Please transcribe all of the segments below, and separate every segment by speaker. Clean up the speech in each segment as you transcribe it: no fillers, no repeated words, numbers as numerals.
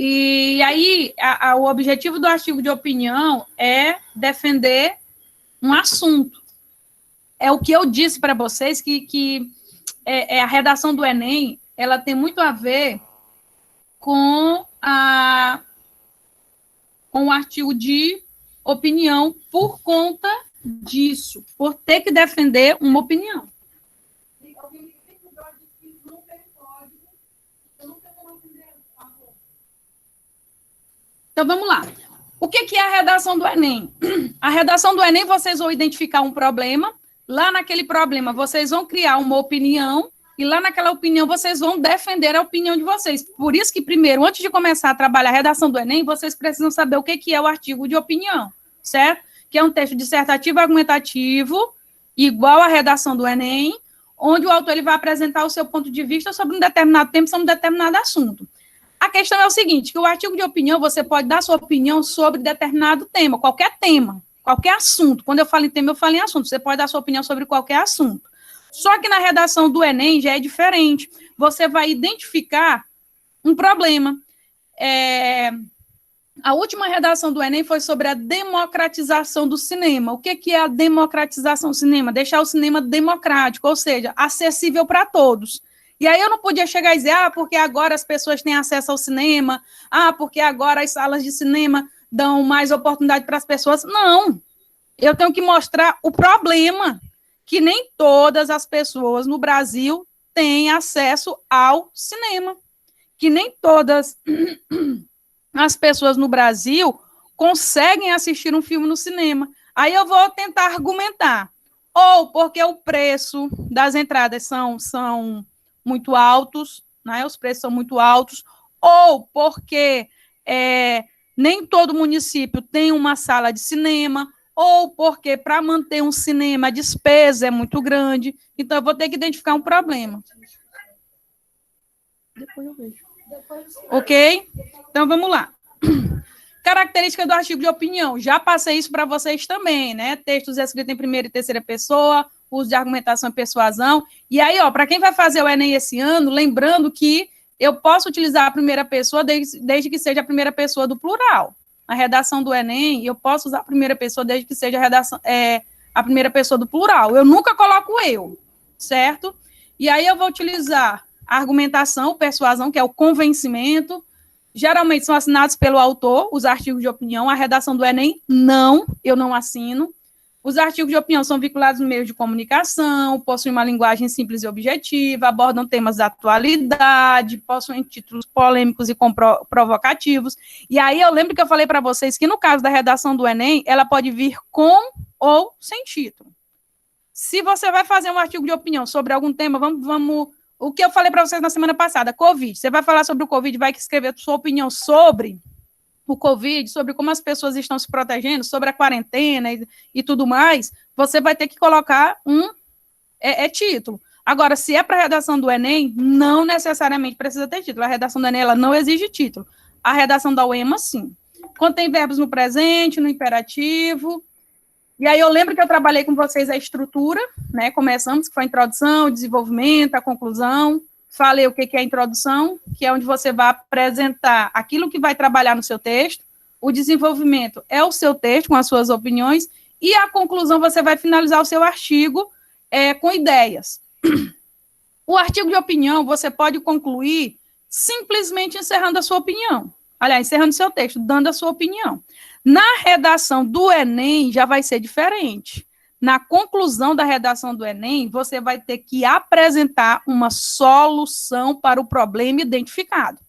Speaker 1: E aí, o objetivo do artigo de opinião é defender um assunto. É o que eu disse para vocês, que a redação do Enem, ela tem muito a ver com o artigo de opinião por conta disso, por ter que defender uma opinião. Então, vamos lá. O que é a redação do Enem? A redação do Enem, vocês vão identificar um problema, lá naquele problema vocês vão criar uma opinião, e lá naquela opinião vocês vão defender a opinião de vocês. Por isso que, primeiro, antes de começar a trabalhar a redação do Enem, vocês precisam saber o que é o artigo de opinião, certo? Que é um texto dissertativo argumentativo, igual à redação do Enem, onde o autor ele vai apresentar o seu ponto de vista sobre um determinado tema, sobre um determinado assunto. A questão é o seguinte, que o artigo de opinião, você pode dar sua opinião sobre determinado tema, qualquer assunto. Quando eu falo em tema, eu falo em assunto. Você pode dar sua opinião sobre qualquer assunto. Só que na redação do Enem já é diferente. Você vai identificar um problema. A última redação do Enem foi sobre a democratização do cinema. O que é a democratização do cinema? Deixar o cinema democrático, ou seja, acessível para todos. E aí eu não podia chegar e dizer, porque agora as pessoas têm acesso ao cinema, porque agora as salas de cinema dão mais oportunidade para as pessoas. Não, eu tenho que mostrar o problema, que nem todas as pessoas no Brasil têm acesso ao cinema, que nem todas as pessoas no Brasil conseguem assistir um filme no cinema. Aí eu vou tentar argumentar, ou porque o preço das entradas são muito altos, né? Os preços são muito altos, ou porque nem todo município tem uma sala de cinema, ou porque para manter um cinema a despesa é muito grande. Então, eu vou ter que identificar um problema. Depois eu vejo. Ok? Então, vamos lá. Característica do artigo de opinião. Já passei isso para vocês também, né? Textos escritos em primeira e terceira pessoa, uso de argumentação e persuasão. E aí, para quem vai fazer o Enem esse ano, lembrando que eu posso utilizar a primeira pessoa desde que seja a primeira pessoa do plural. A redação do Enem, eu posso usar a primeira pessoa desde que seja a primeira pessoa do plural. Eu nunca coloco eu, certo? E aí eu vou utilizar a argumentação, persuasão, que é o convencimento. Geralmente são assinados pelo autor, os artigos de opinião. A redação do Enem, não, eu não assino. Os artigos de opinião são vinculados no meio de comunicação, possuem uma linguagem simples e objetiva, abordam temas da atualidade, possuem títulos polêmicos e provocativos. E aí eu lembro que eu falei para vocês que no caso da redação do Enem, ela pode vir com ou sem título. Se você vai fazer um artigo de opinião sobre algum tema, vamos o que eu falei para vocês na semana passada, Covid. Você vai falar sobre o Covid, vai escrever sua opinião sobre o Covid, sobre como as pessoas estão se protegendo, sobre a quarentena e tudo mais, você vai ter que colocar um título. Agora, se é para a redação do Enem, não necessariamente precisa ter título. A redação do Enem, ela não exige título. A redação da UEMA, sim. Contém verbos no presente, no imperativo. E aí eu lembro que eu trabalhei com vocês a estrutura, né? Começamos, que foi a introdução, o desenvolvimento, a conclusão. Falei o que é a introdução, que é onde você vai apresentar aquilo que vai trabalhar no seu texto. O desenvolvimento é o seu texto, com as suas opiniões. E a conclusão, você vai finalizar o seu artigo com ideias. O artigo de opinião, você pode concluir simplesmente encerrando a sua opinião. Aliás, encerrando o seu texto, dando a sua opinião. Na redação do Enem, já vai ser diferente. Na conclusão da redação do Enem, você vai ter que apresentar uma solução para o problema identificado.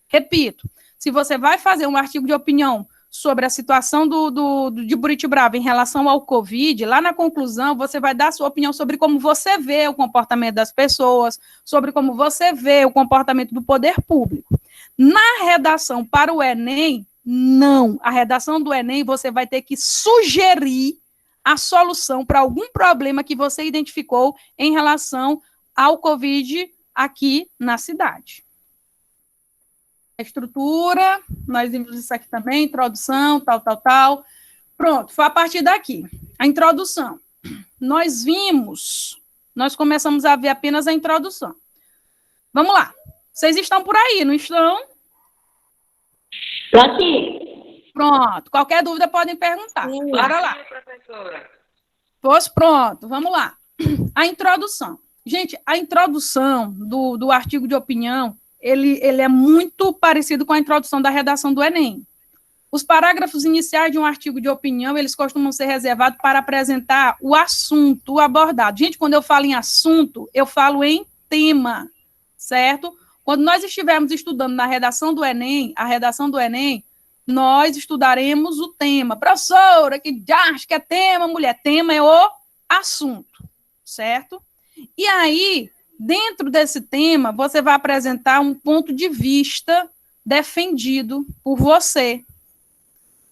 Speaker 1: Repito, se você vai fazer um artigo de opinião sobre a situação de Buritibrava em relação ao Covid, lá na conclusão você vai dar a sua opinião sobre como você vê o comportamento das pessoas, sobre como você vê o comportamento do poder público. Na redação para o Enem, não. A redação do Enem, você vai ter que sugerir a solução para algum problema que você identificou em relação ao Covid aqui na cidade. A estrutura, nós vimos isso aqui também, introdução, tal. Pronto, foi a partir daqui. A introdução. Nós começamos a ver apenas a introdução. Vamos lá. Vocês estão por aí, não estão?
Speaker 2: Estou aqui.
Speaker 1: Pronto. Qualquer dúvida podem perguntar.
Speaker 2: Sim.
Speaker 1: Bora lá.
Speaker 2: Professora.
Speaker 1: Pois pronto, vamos lá. A introdução. Gente, a introdução do artigo de opinião, ele é muito parecido com a introdução da redação do Enem. Os parágrafos iniciais de um artigo de opinião, eles costumam ser reservados para apresentar o assunto abordado. Gente, quando eu falo em assunto, eu falo em tema, certo? Quando nós estivermos estudando na redação do Enem, a redação do Enem, nós estudaremos o tema. Professora, que acha que é tema, mulher? Tema é o assunto, certo? E aí, dentro desse tema, você vai apresentar um ponto de vista defendido por você.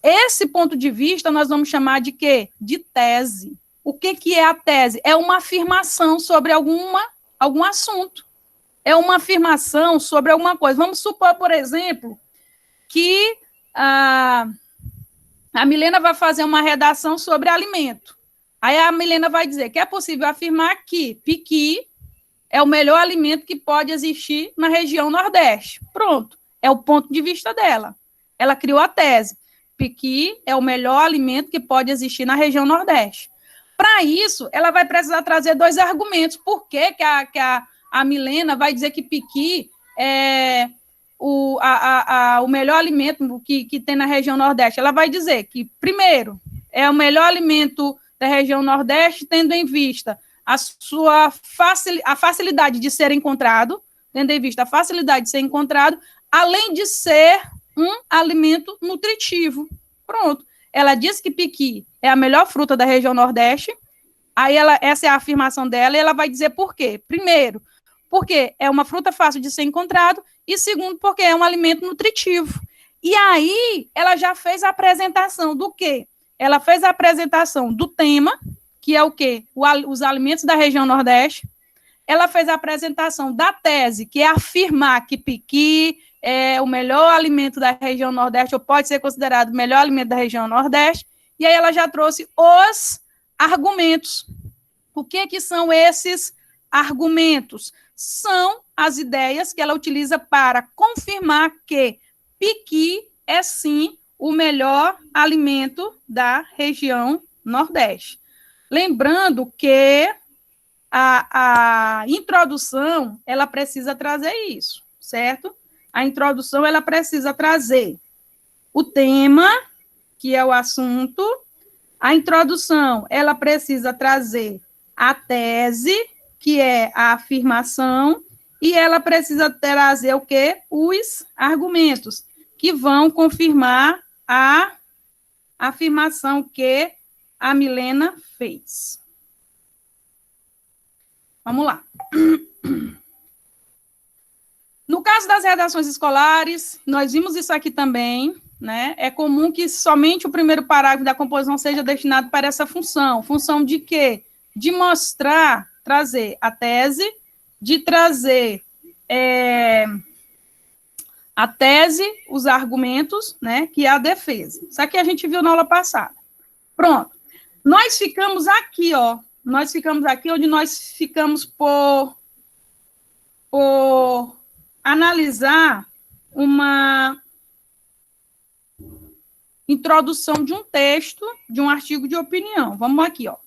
Speaker 1: Esse ponto de vista nós vamos chamar de quê? De tese. O que é a tese? É uma afirmação sobre algum assunto. É uma afirmação sobre alguma coisa. Vamos supor, por exemplo, que a Milena vai fazer uma redação sobre alimento. Aí a Milena vai dizer que é possível afirmar que piqui é o melhor alimento que pode existir na região Nordeste. Pronto. É o ponto de vista dela. Ela criou a tese. Piqui é o melhor alimento que pode existir na região Nordeste. Para isso, ela vai precisar trazer 2 argumentos. Por que a Milena vai dizer que piqui é o melhor alimento que tem na região Nordeste? Ela vai dizer que, primeiro, é o melhor alimento da região Nordeste, tendo em vista a facilidade de ser encontrado, tendo em vista a facilidade de ser encontrado, além de ser um alimento nutritivo. Pronto. Ela diz que piqui é a melhor fruta da região Nordeste. Aí essa é a afirmação dela, e ela vai dizer por quê. Primeiro, porque é uma fruta fácil de ser encontrado, e segundo, porque é um alimento nutritivo. E aí, ela já fez a apresentação do quê? Ela fez a apresentação do tema, que é o quê? Os alimentos da região Nordeste. Ela fez a apresentação da tese, que é afirmar que piqui é o melhor alimento da região Nordeste, ou pode ser considerado o melhor alimento da região Nordeste, e aí ela já trouxe os argumentos. O que são esses argumentos? São as ideias que ela utiliza para confirmar que piqui é, sim, o melhor alimento da região Nordeste. Lembrando que a introdução, ela precisa trazer isso, certo? A introdução, ela precisa trazer o tema, que é o assunto. A introdução, ela precisa trazer a tese, que é a afirmação, e ela precisa trazer o quê? Os argumentos, que vão confirmar a afirmação que a Milena fez. Vamos lá. No caso das redações escolares, nós vimos isso aqui também, né? É comum que somente o primeiro parágrafo da composição seja destinado para essa função. Função de quê? De mostrar, trazer a tese, de trazer a tese, os argumentos, né? Que é a defesa. Isso aqui a gente viu na aula passada. Pronto. Nós ficamos aqui, ó. Nós ficamos aqui onde nós ficamos por analisar uma introdução de um texto, de um artigo de opinião. Vamos aqui, ó.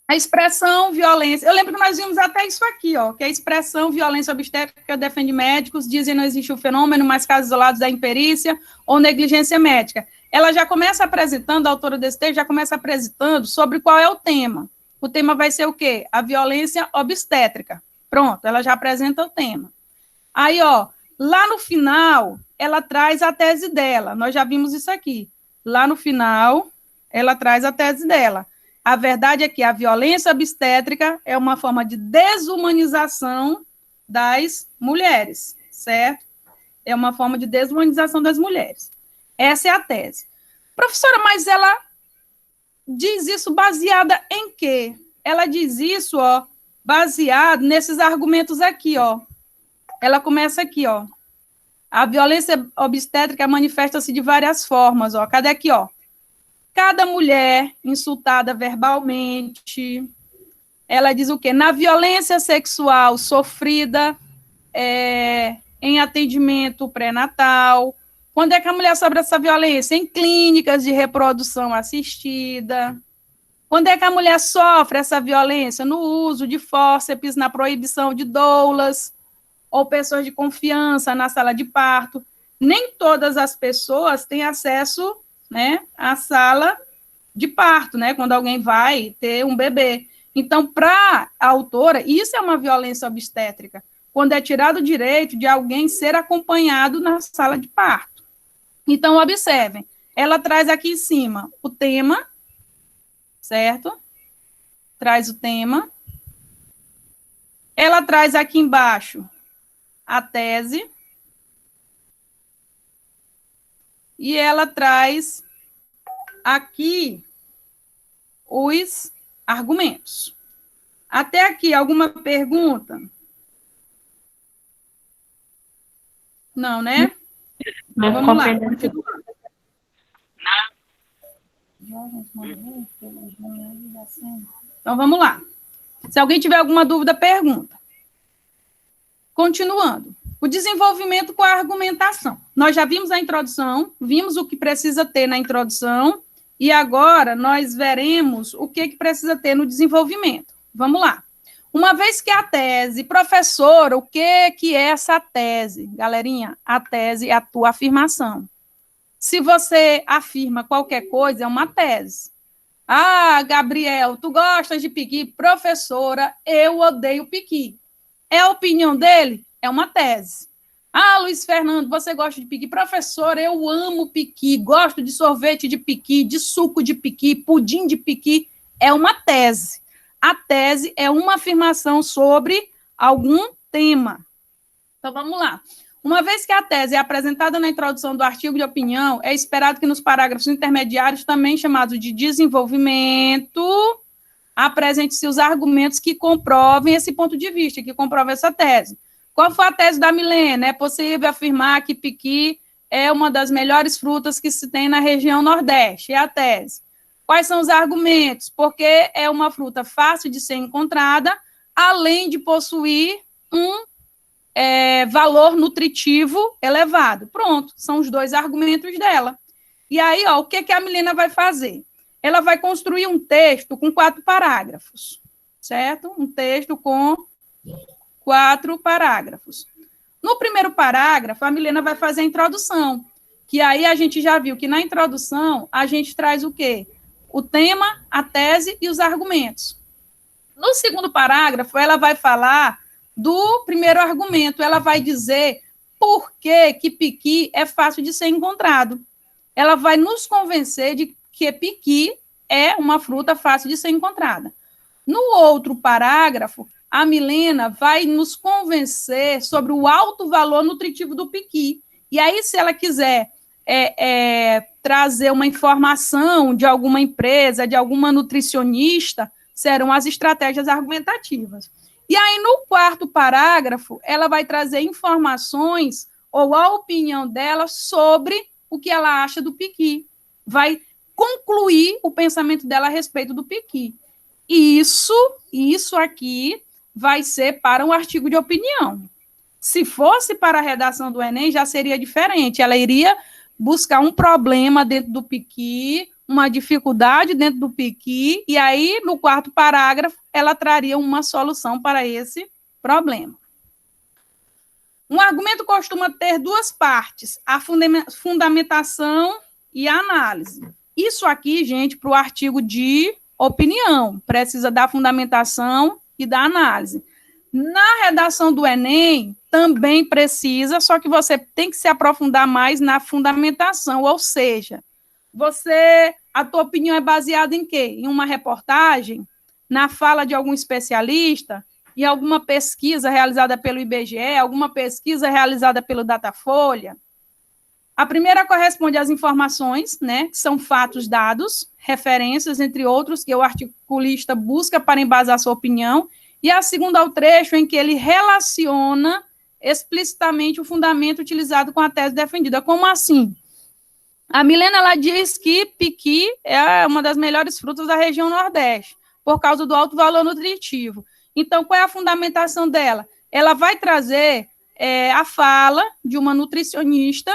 Speaker 1: A expressão violência. Eu lembro que nós vimos até isso aqui, ó, que a expressão violência obstétrica defende médicos, dizem não existe o fenômeno, mas casos isolados da imperícia ou negligência médica. Ela já começa apresentando, a autora desse texto já começa apresentando sobre qual é o tema. O tema vai ser o quê? A violência obstétrica. Pronto, ela já apresenta o tema. Aí, ó, lá no final, ela traz a tese dela. Nós já vimos isso aqui. Lá no final, ela traz a tese dela. A verdade é que a violência obstétrica é uma forma de desumanização das mulheres, certo? É uma forma de desumanização das mulheres. Essa é a tese. Professora, mas ela diz isso baseada em quê? Ela diz isso, ó, baseado nesses argumentos aqui, ó. Ela começa aqui, ó. A violência obstétrica manifesta-se de várias formas, ó. Cadê aqui, ó? Cada mulher insultada verbalmente, ela diz o quê? Na violência sexual sofrida em atendimento pré-natal, Quando é que a mulher sofre essa violência? Em clínicas de reprodução assistida. Quando é que a mulher sofre essa violência? No uso de fórceps, na proibição de doulas, ou pessoas de confiança na sala de parto. Nem todas as pessoas têm acesso, né, à sala de parto, né, quando alguém vai ter um bebê. Então, para a autora, isso é uma violência obstétrica, quando é tirado o direito de alguém ser acompanhado na sala de parto. Então, observem, ela traz aqui em cima o tema, certo? Traz o tema. Ela traz aqui embaixo a tese. E ela traz aqui os argumentos. Até aqui, alguma pergunta? Não, né?
Speaker 3: Não,
Speaker 1: vamos lá. Então, vamos lá. Se alguém tiver alguma dúvida, pergunta. Continuando. O desenvolvimento com a argumentação. Nós já vimos a introdução, vimos o que precisa ter na introdução, e agora nós veremos o que precisa ter no desenvolvimento. Vamos lá. Uma vez que a tese, professora, o que é essa tese? Galerinha, a tese é a tua afirmação. Se você afirma qualquer coisa, é uma tese. Ah, Gabriel, tu gostas de piqui? Professora, eu odeio piqui. É a opinião dele? É uma tese. Ah, Luiz Fernando, você gosta de piqui? Professor, eu amo piqui, gosto de sorvete de piqui, de suco de piqui, pudim de piqui. É uma tese. A tese é uma afirmação sobre algum tema. Então, vamos lá. Uma vez que a tese é apresentada na introdução do artigo de opinião, é esperado que nos parágrafos intermediários, também chamados de desenvolvimento, apresente-se os argumentos que comprovem esse ponto de vista, que comprovem essa tese. Qual foi a tese da Milena? É possível afirmar que piqui é uma das melhores frutas que se tem na região Nordeste. É a tese. Quais são os argumentos? Porque é uma fruta fácil de ser encontrada, além de possuir um valor nutritivo elevado. Pronto, são os dois argumentos dela. E aí, ó, o que a Milena vai fazer? Ela vai construir um texto com 4 parágrafos, certo? Um texto com 4 parágrafos. No primeiro parágrafo, a Milena vai fazer a introdução, que aí a gente já viu que na introdução a gente traz o quê? O tema, a tese e os argumentos. No segundo parágrafo, ela vai falar do primeiro argumento, ela vai dizer por que piqui é fácil de ser encontrado. Ela vai nos convencer de que piqui é uma fruta fácil de ser encontrada. No outro parágrafo, a Milena vai nos convencer sobre o alto valor nutritivo do piqui. E aí, se ela quiser trazer uma informação de alguma empresa, de alguma nutricionista, serão as estratégias argumentativas. E aí, no quarto parágrafo, ela vai trazer informações ou a opinião dela sobre o que ela acha do piqui. Vai concluir o pensamento dela a respeito do piqui. E isso aqui vai ser para um artigo de opinião. Se fosse para a redação do Enem, já seria diferente. Ela iria buscar um problema dentro do piqui, uma dificuldade dentro do piqui, e aí, no quarto parágrafo, ela traria uma solução para esse problema. Um argumento costuma ter 2 partes, a fundamentação e a análise. Isso aqui, gente, para o artigo de opinião, precisa da fundamentação e da análise. Na redação do Enem, também precisa, só que você tem que se aprofundar mais na fundamentação, ou seja, a tua opinião é baseada em quê? Em uma reportagem, na fala de algum especialista, em alguma pesquisa realizada pelo IBGE, alguma pesquisa realizada pelo Datafolha. A primeira corresponde às informações, né, que são fatos dados, referências, entre outros, que o articulista busca para embasar sua opinião, e a segunda ao trecho em que ele relaciona explicitamente o fundamento utilizado com a tese defendida. Como assim? A Milena, ela diz que piqui é uma das melhores frutas da região Nordeste, por causa do alto valor nutritivo. Então, qual é a fundamentação dela? Ela vai trazer a fala de uma nutricionista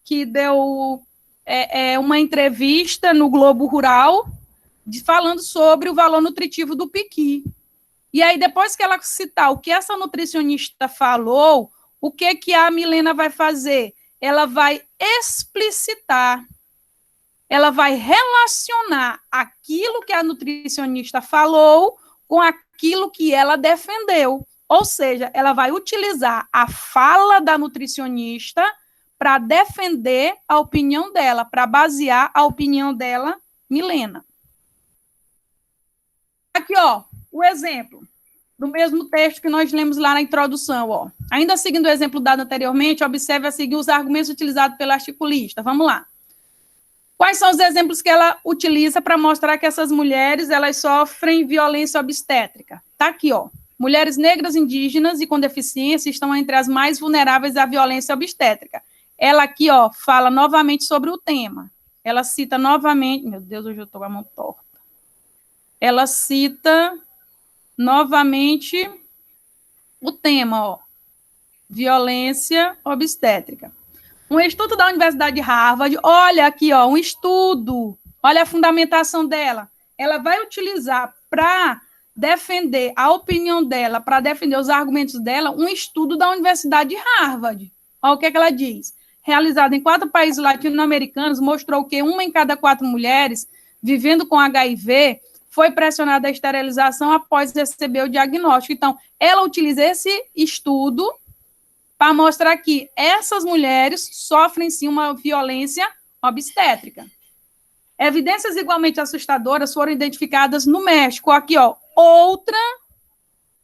Speaker 1: que deu uma entrevista no Globo Rural falando sobre o valor nutritivo do piqui. E aí, depois que ela citar o que essa nutricionista falou, o que a Milena vai fazer? Ela vai explicitar, ela vai relacionar aquilo que a nutricionista falou com aquilo que ela defendeu. Ou seja, ela vai utilizar a fala da nutricionista para defender a opinião dela, para basear a opinião dela, Milena. Aqui, ó, o exemplo do mesmo texto que nós lemos lá na introdução, ó. Ainda seguindo o exemplo dado anteriormente, observe a seguir os argumentos utilizados pelo articulista. Vamos lá. Quais são os exemplos que ela utiliza para mostrar que essas mulheres, elas sofrem violência obstétrica? Tá aqui, ó. Mulheres negras, indígenas e com deficiência estão entre as mais vulneráveis à violência obstétrica. Ela aqui, ó, fala novamente sobre o tema. Ela cita novamente... Meu Deus, hoje eu estou com a mão torta. Ela cita novamente o tema, ó, violência obstétrica. Um estudo da Universidade de Harvard, olha aqui, ó, um estudo, olha a fundamentação dela. Ela vai utilizar para defender a opinião dela, para defender os argumentos dela, um estudo da Universidade de Harvard. Olha o que ela diz. Realizado em 4 países latino-americanos, mostrou que 1 em cada 4 mulheres vivendo com HIV foi pressionada à esterilização após receber o diagnóstico. Então, ela utiliza esse estudo para mostrar que essas mulheres sofrem, sim, uma violência obstétrica. Evidências igualmente assustadoras foram identificadas no México. Aqui, ó, outra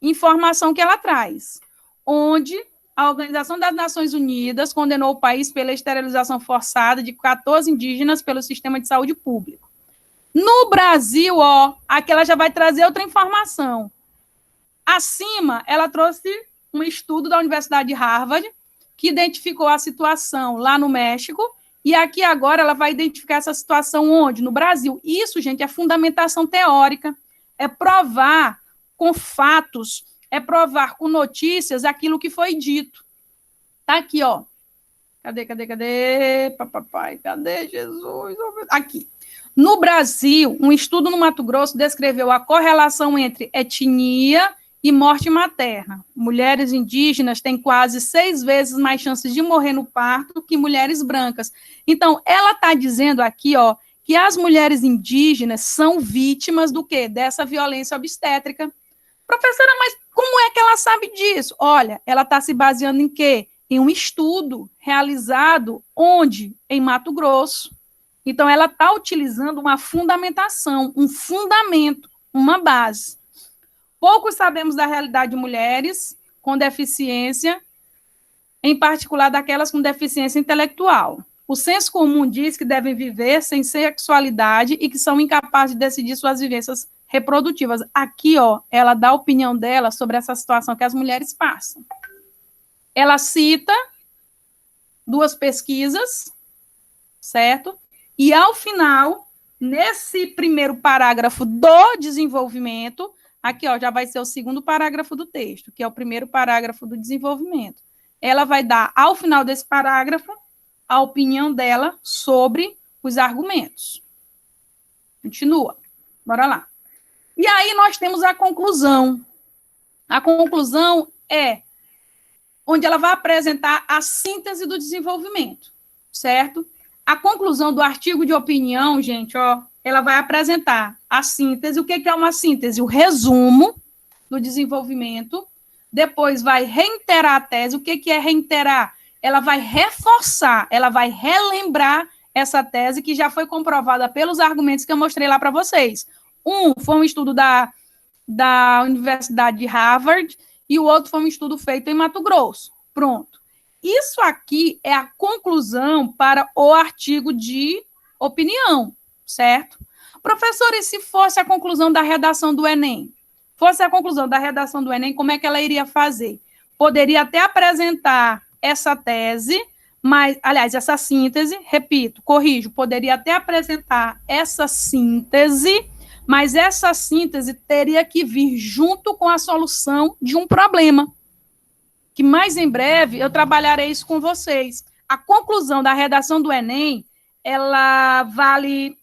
Speaker 1: informação que ela traz, onde a Organização das Nações Unidas condenou o país pela esterilização forçada de 14 indígenas pelo sistema de saúde público. No Brasil, ó, aqui ela já vai trazer outra informação. Acima, ela trouxe um estudo da Universidade de Harvard, que identificou a situação lá no México, e aqui agora ela vai identificar essa situação onde? No Brasil. Isso, gente, é fundamentação teórica, é provar com fatos, é provar com notícias aquilo que foi dito. Tá aqui, ó. Cadê? Papai, cadê Jesus? Aqui. No Brasil, um estudo no Mato Grosso descreveu a correlação entre etnia e morte materna. Mulheres indígenas têm quase 6 vezes mais chances de morrer no parto que mulheres brancas. Então, ela está dizendo aqui, ó, que as mulheres indígenas são vítimas do quê? Dessa violência obstétrica. Professora, mas como é que ela sabe disso? Olha, ela está se baseando em quê? Em um estudo realizado onde? Em Mato Grosso. Então, ela está utilizando uma fundamentação, um fundamento, uma base. Pouco sabemos da realidade de mulheres com deficiência, em particular daquelas com deficiência intelectual. O senso comum diz que devem viver sem sexualidade e que são incapazes de decidir suas vivências reprodutivas. Aqui, ó, ela dá a opinião dela sobre essa situação que as mulheres passam. Ela cita 2 pesquisas, certo? E, ao final, nesse primeiro parágrafo do desenvolvimento, aqui, ó, já vai ser o segundo parágrafo do texto, que é o primeiro parágrafo do desenvolvimento. Ela vai dar, ao final desse parágrafo, a opinião dela sobre os argumentos. Continua. Bora lá. E aí nós temos a conclusão. A conclusão é onde ela vai apresentar a síntese do desenvolvimento, certo? A conclusão do artigo de opinião, gente, ó, ela vai apresentar a síntese. O que é uma síntese? O resumo do desenvolvimento. Depois vai reiterar a tese. O que é reiterar? Ela vai reforçar, ela vai relembrar essa tese que já foi comprovada pelos argumentos que eu mostrei lá para vocês. Um foi um estudo da Universidade de Harvard e o outro foi um estudo feito em Mato Grosso. Pronto. Isso aqui é a conclusão para o artigo de opinião, certo? Professor, e se fosse a conclusão da redação do Enem? Fosse a conclusão da redação do Enem, como é que ela iria fazer? Poderia até apresentar essa tese, mas, aliás, essa síntese, repito, corrijo, poderia até apresentar essa síntese, mas essa síntese teria que vir junto com a solução de um problema, que mais em breve eu trabalharei isso com vocês. a conclusão da redação do Enem, ela vale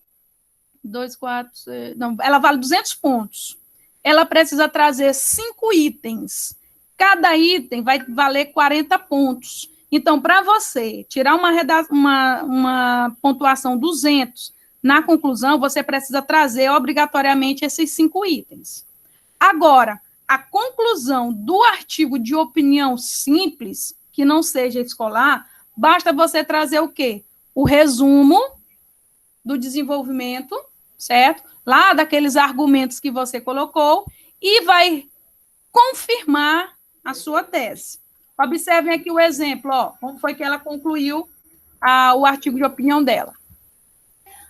Speaker 1: 200 pontos. Ela precisa trazer 5 itens. Cada item vai valer 40 pontos. Então, para você tirar uma pontuação 200 na conclusão, você precisa trazer obrigatoriamente esses 5 itens. Agora, a conclusão do artigo de opinião simples, que não seja escolar, basta você trazer o quê? O resumo do desenvolvimento, certo? Lá daqueles argumentos que você colocou, e vai confirmar a sua tese. Observem aqui o exemplo, ó, como foi que ela concluiu o artigo de opinião dela.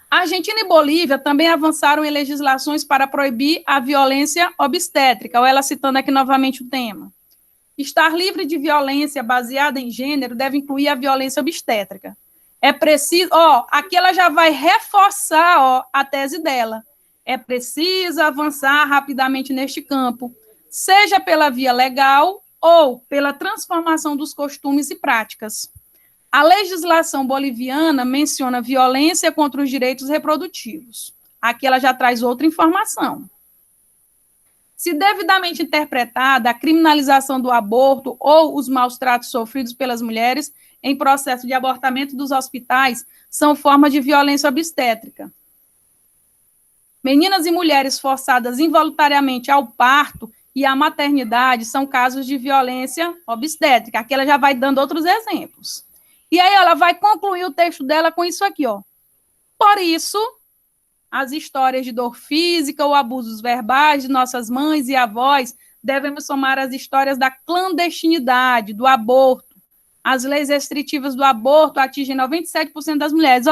Speaker 1: A Argentina e Bolívia também avançaram em legislações para proibir a violência obstétrica, ou ela citando aqui novamente o tema. Estar livre de violência baseada em gênero deve incluir a violência obstétrica. É preciso, aqui ela já vai reforçar, a tese dela. É preciso avançar rapidamente neste campo, seja pela via legal ou pela transformação dos costumes e práticas. A legislação boliviana menciona violência contra os direitos reprodutivos. Aqui ela já traz outra informação. Se devidamente interpretada, a criminalização do aborto ou os maus tratos sofridos pelas mulheres em processo de abortamento dos hospitais são formas de violência obstétrica. Meninas e mulheres forçadas involuntariamente ao parto e à maternidade são casos de violência obstétrica. Aqui ela já vai dando outros exemplos. E aí ela vai concluir o texto dela com isso aqui, ó. Por isso, as histórias de dor física ou abusos verbais de nossas mães e avós devemos somar as histórias da clandestinidade, do aborto. As leis restritivas do aborto atingem 97% das mulheres.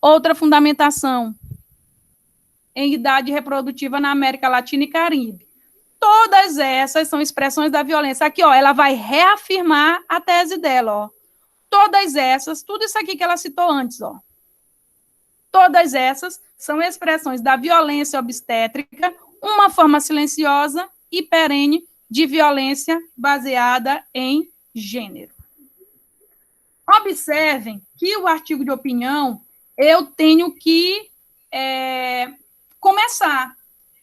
Speaker 1: Outra fundamentação em idade reprodutiva na América Latina e Caribe. Todas essas são expressões da violência. Aqui, ela vai reafirmar a tese dela, Todas essas, tudo isso aqui que ela citou antes, Todas essas são expressões da violência obstétrica, uma forma silenciosa e perene de violência baseada em gênero. Observem que o artigo de opinião eu tenho que começar.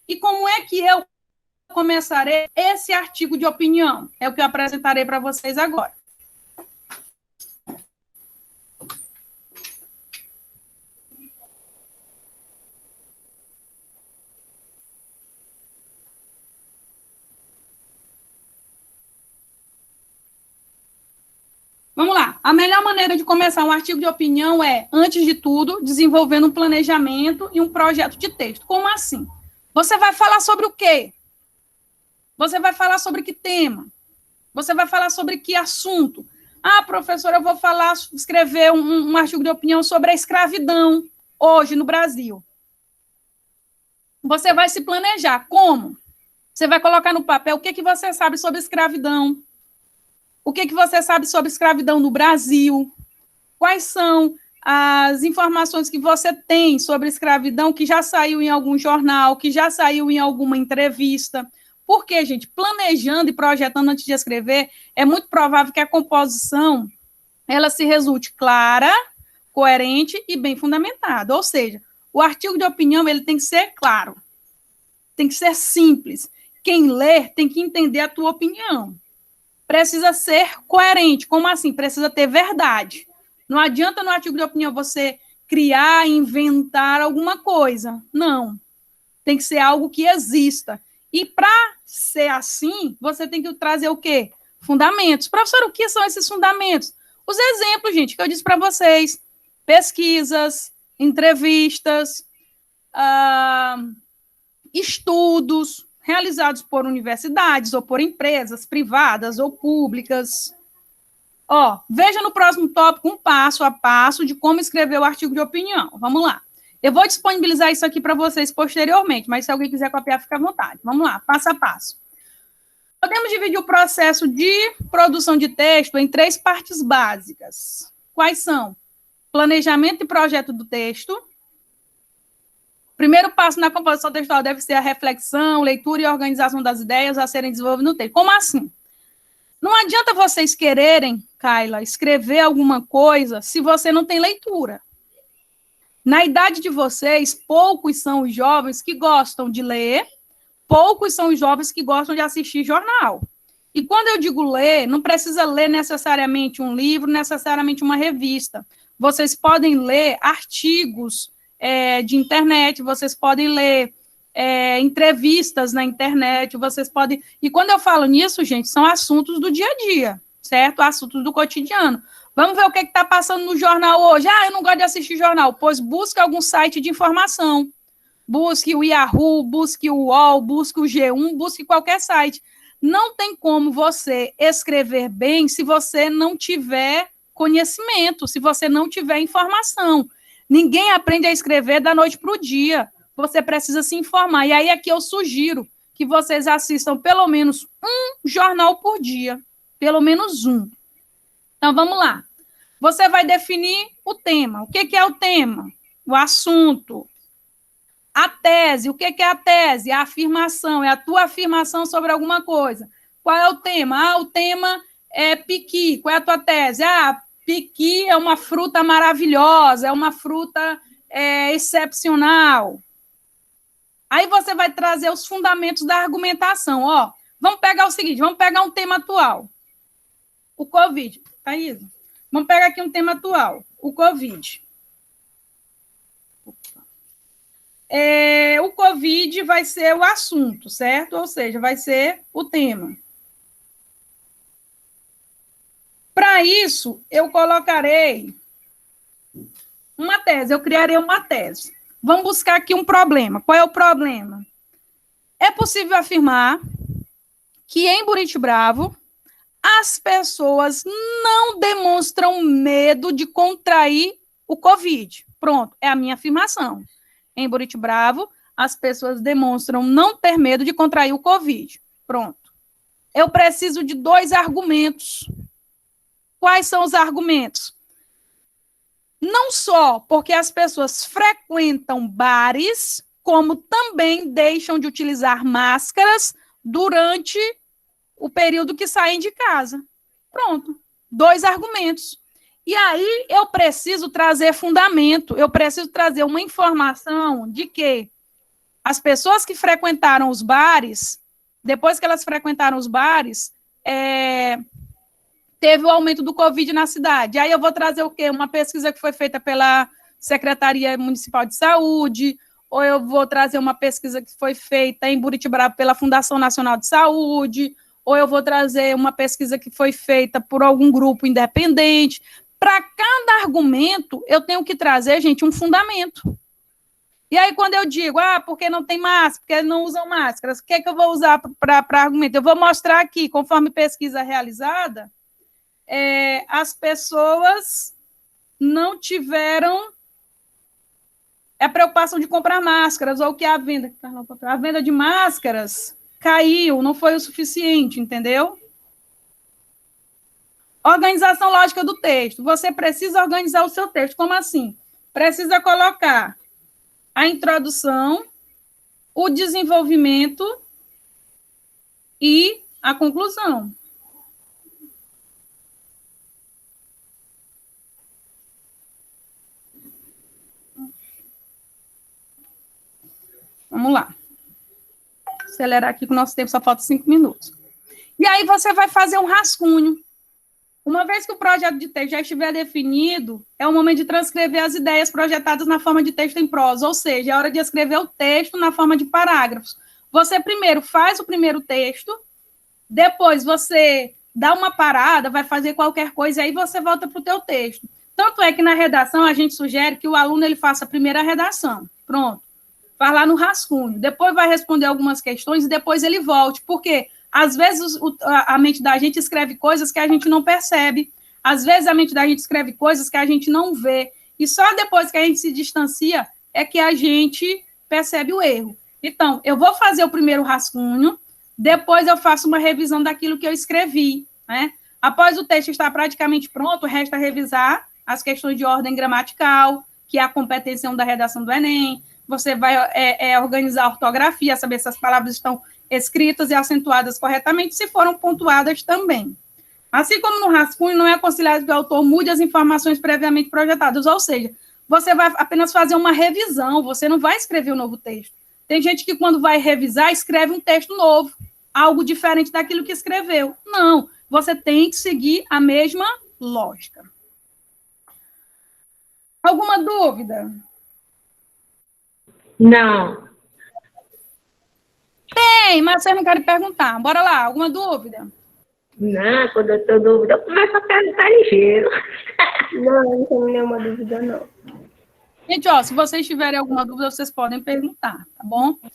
Speaker 1: E como é que eu começarei esse artigo de opinião? É o que eu apresentarei para vocês agora. Vamos lá. A melhor maneira de começar um artigo de opinião é, antes de tudo, desenvolvendo um planejamento e um projeto de texto. Como assim? Você vai falar sobre o quê? Você vai falar sobre que tema? Você vai falar sobre que assunto? Professora, eu vou escrever um artigo de opinião sobre a escravidão hoje no Brasil. Você vai se planejar. Como? Você vai colocar no papel o que você sabe sobre escravidão. O que você sabe sobre escravidão no Brasil? Quais são as informações que você tem sobre escravidão que já saiu em algum jornal, que já saiu em alguma entrevista? Porque, gente, planejando e projetando antes de escrever, é muito provável que a composição ela se resulte clara, coerente e bem fundamentada. Ou seja, o artigo de opinião ele tem que ser claro, tem que ser simples. Quem ler tem que entender a tua opinião. Precisa ser coerente. Como assim? Precisa ter verdade. Não adianta no artigo de opinião você criar, inventar alguma coisa. Não. Tem que ser algo que exista. E para ser assim, você tem que trazer o quê? Fundamentos. Professor, o que são esses fundamentos? Os exemplos, gente, que eu disse para vocês. Pesquisas, entrevistas, estudos, realizados por universidades ou por empresas privadas ou públicas. Veja no próximo tópico um passo a passo de como escrever o artigo de opinião. Vamos lá. Eu vou disponibilizar isso aqui para vocês posteriormente, mas se alguém quiser copiar, fica à vontade. Vamos lá, passo a passo. Podemos dividir o processo de produção de texto em 3 partes básicas. Quais são? Planejamento e projeto do texto. Primeiro passo na composição textual deve ser a reflexão, leitura e organização das ideias a serem desenvolvidas no texto. Como assim? Não adianta vocês quererem, Kaila, escrever alguma coisa se você não tem leitura. Na idade de vocês, poucos são os jovens que gostam de ler, poucos são os jovens que gostam de assistir jornal. E quando eu digo ler, não precisa ler necessariamente um livro, necessariamente uma revista. Vocês podem ler artigos de internet, vocês podem ler entrevistas na internet, vocês podem... E quando eu falo nisso, gente, são assuntos do dia a dia, certo? Assuntos do cotidiano. Vamos ver o que está passando no jornal hoje. Eu não gosto de assistir jornal. Pois busque algum site de informação. Busque o Yahoo, busque o UOL, busque o G1, busque qualquer site. Não tem como você escrever bem se você não tiver conhecimento, se você não tiver informação. Ninguém aprende a escrever da noite para o dia. Você precisa se informar. E aí aqui eu sugiro que vocês assistam pelo menos um jornal por dia. Pelo menos um. Então, vamos lá. Você vai definir o tema. O que é o tema? O assunto. A tese. O que é a tese? A afirmação. É a tua afirmação sobre alguma coisa. Qual é o tema? O tema é piqui. Qual é a tua tese? Piqui é uma fruta maravilhosa, é uma fruta excepcional. Aí você vai trazer os fundamentos da argumentação. Vamos pegar o seguinte, vamos pegar um tema atual. O Covid. Thaís, vamos pegar aqui um tema atual. O Covid. O Covid vai ser o assunto, certo? Ou seja, vai ser o tema. Para isso, eu colocarei uma tese, eu criarei uma tese. Vamos buscar aqui um problema. Qual é o problema? É possível afirmar que em Buritibravo as pessoas não demonstram medo de contrair o Covid. Pronto, é a minha afirmação. Em Buritibravo, as pessoas demonstram não ter medo de contrair o Covid. Pronto. Eu preciso de 2 argumentos. Quais são os argumentos? Não só porque as pessoas frequentam bares, como também deixam de utilizar máscaras durante o período que saem de casa. Pronto. 2 argumentos. E aí eu preciso trazer fundamento, eu preciso trazer uma informação de que as pessoas que frequentaram os bares, depois que elas frequentaram os bares, teve o aumento do Covid na cidade. Aí eu vou trazer o quê? Uma pesquisa que foi feita pela Secretaria Municipal de Saúde, ou eu vou trazer uma pesquisa que foi feita em Buritibravo pela Fundação Nacional de Saúde, ou eu vou trazer uma pesquisa que foi feita por algum grupo independente. Para cada argumento, eu tenho que trazer, gente, um fundamento. E aí, quando eu digo, porque não tem máscara, porque não usam máscaras, o que é que eu vou usar para argumento? Eu vou mostrar aqui, conforme pesquisa realizada, as pessoas não tiveram a preocupação de comprar máscaras, ou que a venda de máscaras caiu, não foi o suficiente, entendeu? Organização lógica do texto. Você precisa organizar o seu texto. Como assim? Precisa colocar a introdução, o desenvolvimento e a conclusão. Vamos lá. Acelerar aqui que o nosso tempo só falta 5 minutos. E aí você vai fazer um rascunho. Uma vez que o projeto de texto já estiver definido, é o momento de transcrever as ideias projetadas na forma de texto em prosa, ou seja, é hora de escrever o texto na forma de parágrafos. Você primeiro faz o primeiro texto, depois você dá uma parada, vai fazer qualquer coisa, e aí você volta para o teu texto. Tanto é que na redação a gente sugere que o aluno ele faça a primeira redação. Pronto. Vai lá no rascunho. Depois vai responder algumas questões e depois ele volte. Por quê? Às vezes a mente da gente escreve coisas que a gente não percebe. Às vezes a mente da gente escreve coisas que a gente não vê. E só depois que a gente se distancia é que a gente percebe o erro. Então, eu vou fazer o primeiro rascunho, depois eu faço uma revisão daquilo que eu escrevi, né? Após o texto estar praticamente pronto, resta revisar as questões de ordem gramatical, que é a competência 1 da redação do Enem. Você vai organizar a ortografia, saber se as palavras estão escritas e acentuadas corretamente, se foram pontuadas também. Assim como no rascunho, não é aconselhável que o autor mude as informações previamente projetadas, ou seja, você vai apenas fazer uma revisão, você não vai escrever um novo texto. Tem gente que, quando vai revisar, escreve um texto novo, algo diferente daquilo que escreveu. Não, você tem que seguir a mesma lógica. Alguma dúvida?
Speaker 3: Não.
Speaker 1: Tem, mas vocês não querem perguntar. Bora lá, alguma dúvida?
Speaker 3: Não, quando eu tenho dúvida, eu começo a perguntar ligeiro.
Speaker 4: Não, não tenho nenhuma dúvida, não.
Speaker 1: Gente, ó, se vocês tiverem alguma dúvida, vocês podem perguntar, tá bom?